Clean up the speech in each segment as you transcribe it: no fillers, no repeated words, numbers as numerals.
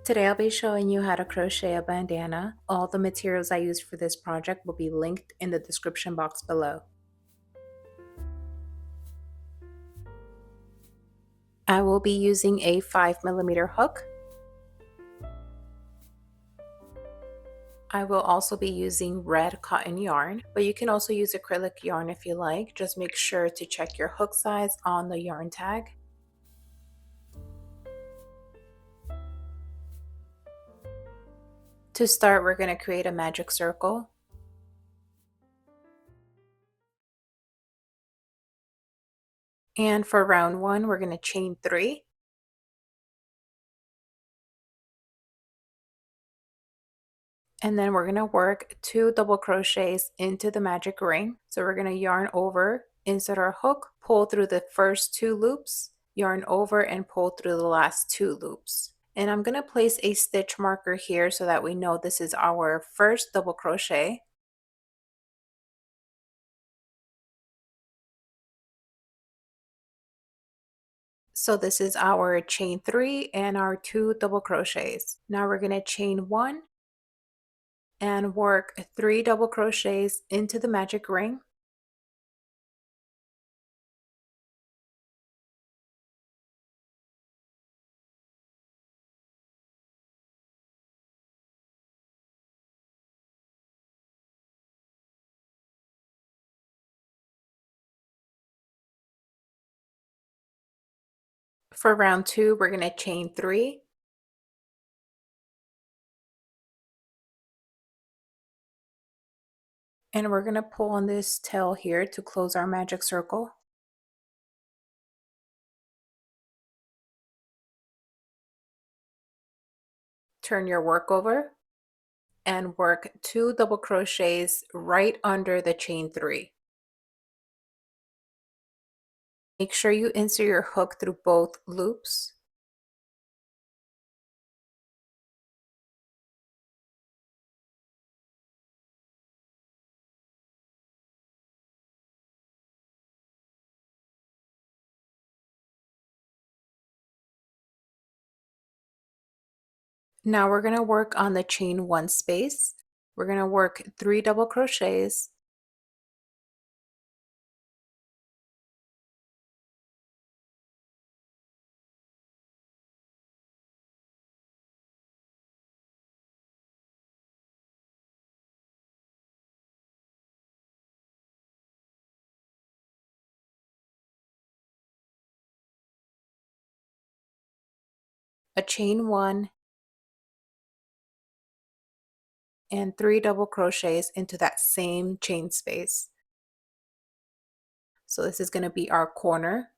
Today I'll be showing you how to crochet a bandana. All the materials I used for this project will be linked in the description box below. I will be using a 5mm hook. I will also be using red cotton yarn, but you can also use acrylic yarn if you like. Just make sure to check your hook size on the yarn tag. To start, we're going to create a magic circle. And for round 1, we're going to chain 3. And then we're going to work 2 double crochets into the magic ring. So we're going to yarn over, insert our hook, pull through the first 2 loops, yarn over and pull through the last 2 loops. And I'm going to place a stitch marker here so that we know this is our first double crochet. So this is our chain 3 and our 2 double crochets. Now we're going to chain 1 and work 3 double crochets into the magic ring. For round 2, we're going to chain 3. And we're going to pull on this tail here to close our magic circle. Turn your work over and work 2 double crochets right under the chain 3. Make sure you insert your hook through both loops. Now we're going to work on the chain 1 space. We're going to work 3 double crochets, a chain 1, and 3 double crochets into that same chain space. So this is going to be our corner.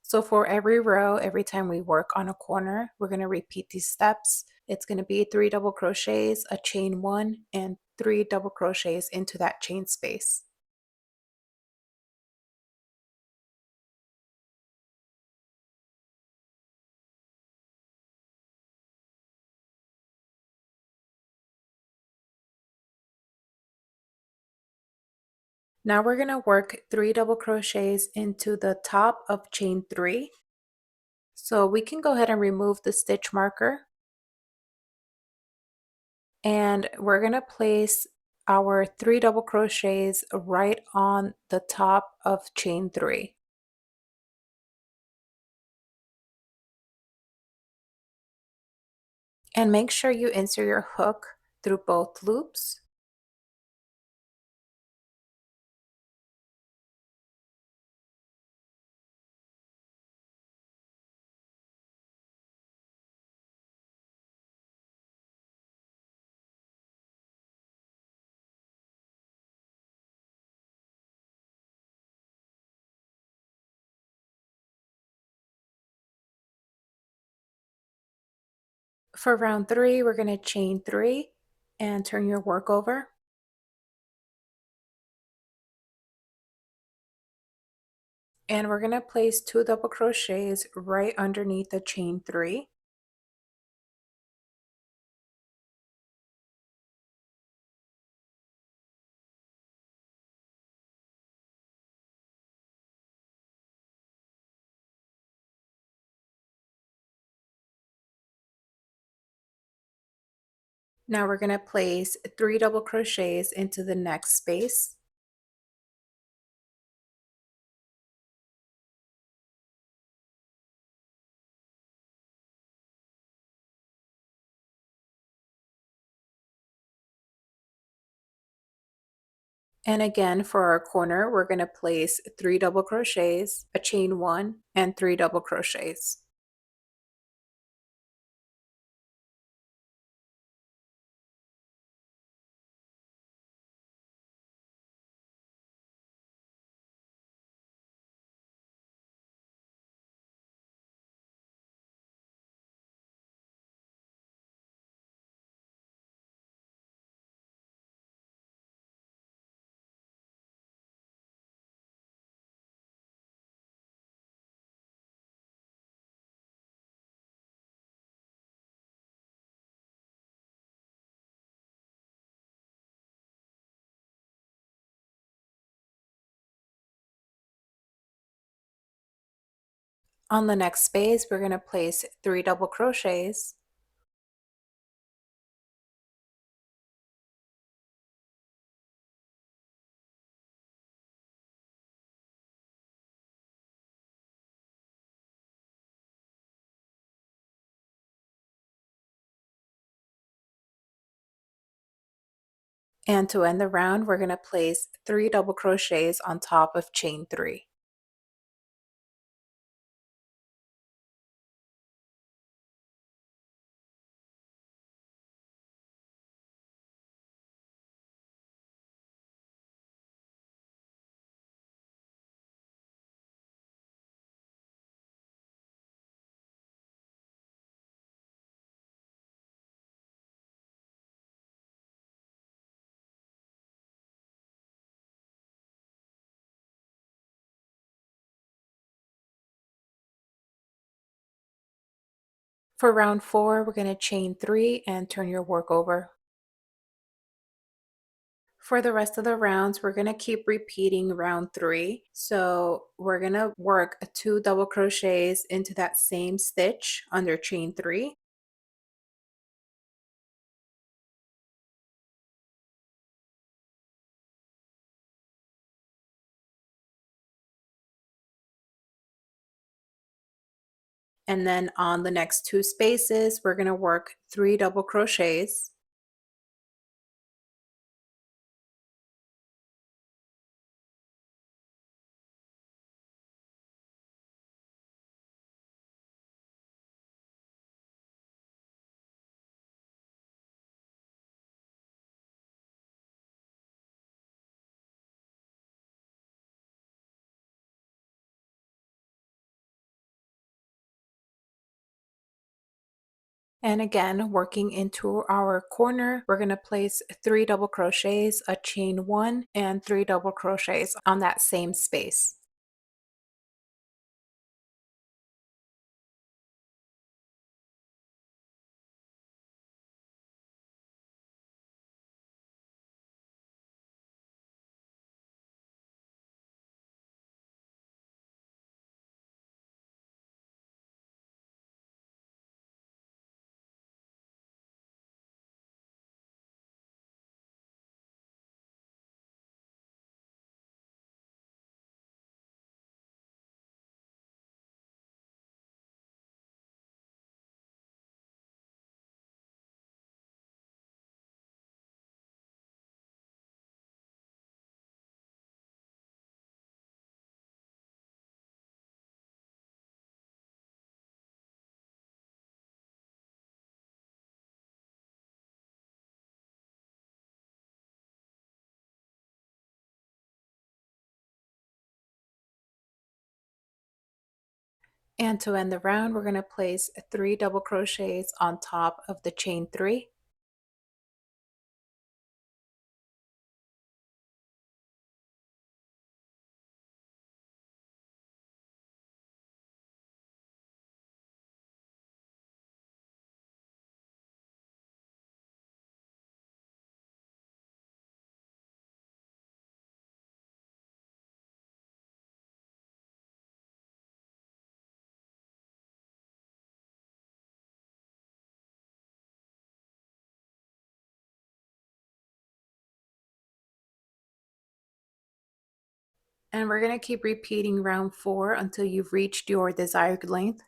So for every row, every time we work on a corner, we're going to repeat these steps. It's going to be 3 double crochets, a chain 1, and 3 double crochets into that chain space. Now we're going to work 3 double crochets into the top of chain 3. So we can go ahead and remove the stitch marker. And we're going to place our 3 double crochets right on the top of chain 3. And make sure you insert your hook through both loops. For round 3, we're going to chain 3 and turn your work over. And we're going to place 2 double crochets right underneath the chain 3. Now we're going to place 3 double crochets into the next space. And again, for our corner, we're going to place 3 double crochets, a chain 1, and 3 double crochets. On the next space, we're going to place 3 double crochets, and to end the round, we're going to place 3 double crochets on top of chain 3. For round 4, we're going to chain 3 and turn your work over. For the rest of the rounds, we're going to keep repeating round 3. So we're going to work 2 double crochets into that same stitch under chain 3. And then on the next 2 spaces, we're going to work 3 double crochets. And again, working into our corner, we're going to place 3 double crochets, a chain 1, and 3 double crochets on that same space. And to end the round, we're going to place 3 double crochets on top of the chain 3. And we're going to keep repeating round 4 until you've reached your desired length.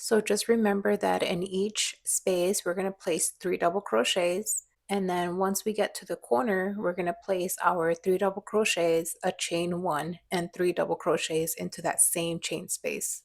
So just remember that in each space, we're going to place 3 double crochets. And then once we get to the corner, we're going to place our 3 double crochets, a chain 1, and 3 double crochets into that same chain space.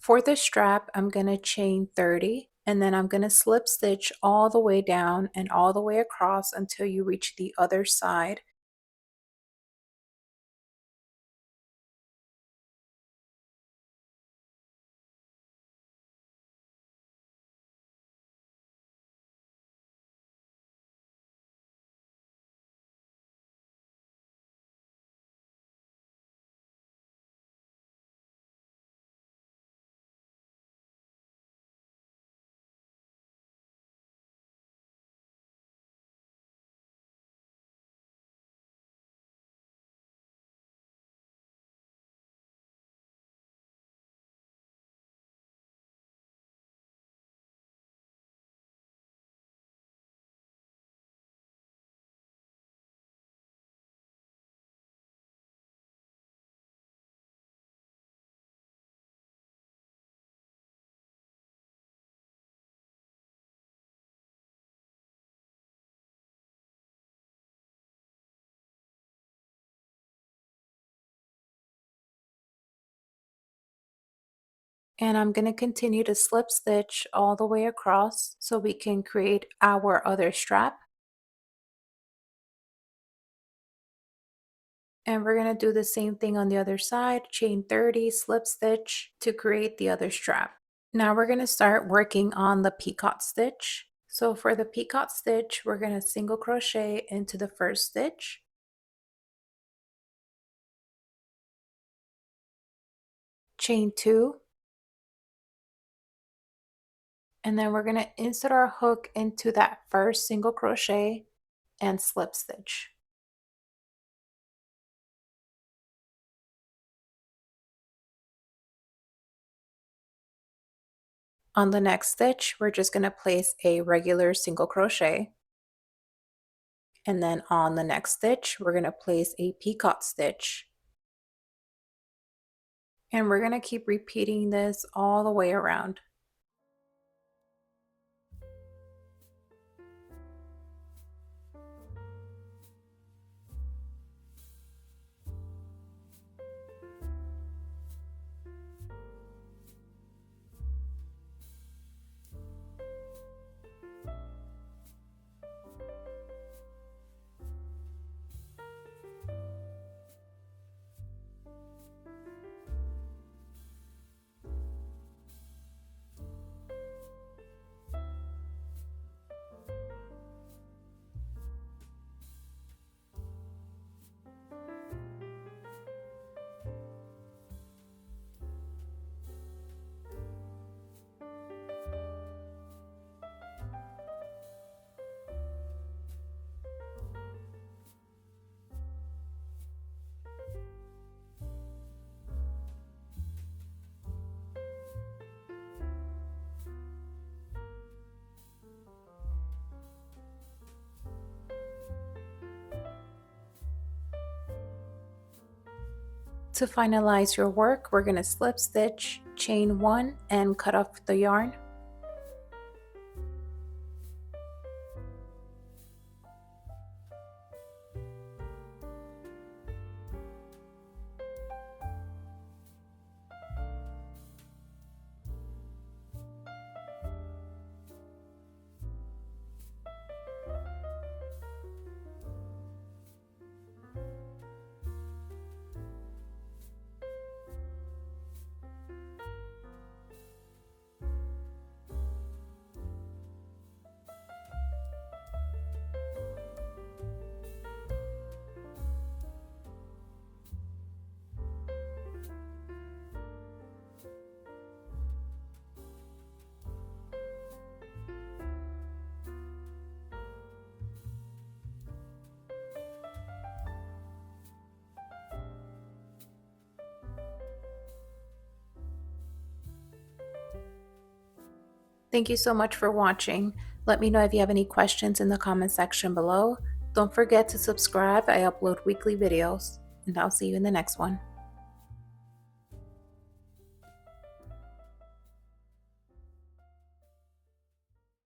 For the strap, I'm going to chain 30 and then I'm going to slip stitch all the way down and all the way across until you reach the other side. And I'm going to continue to slip stitch all the way across so we can create our other strap. And we're going to do the same thing on the other side, chain 30, slip stitch to create the other strap. Now we're going to start working on the picot stitch. So for the picot stitch, we're going to single crochet into the first stitch, chain 2, and then we're going to insert our hook into that first single crochet and slip stitch. On the next stitch, we're just going to place a regular single crochet. And then on the next stitch, we're going to place a picot stitch. And we're going to keep repeating this all the way around. To finalize your work, we're going to slip stitch, chain 1, and cut off the yarn. Thank you so much for watching. Let me know if you have any questions in the comment section below. Don't forget to subscribe. I upload weekly videos, and I'll see you in the next one.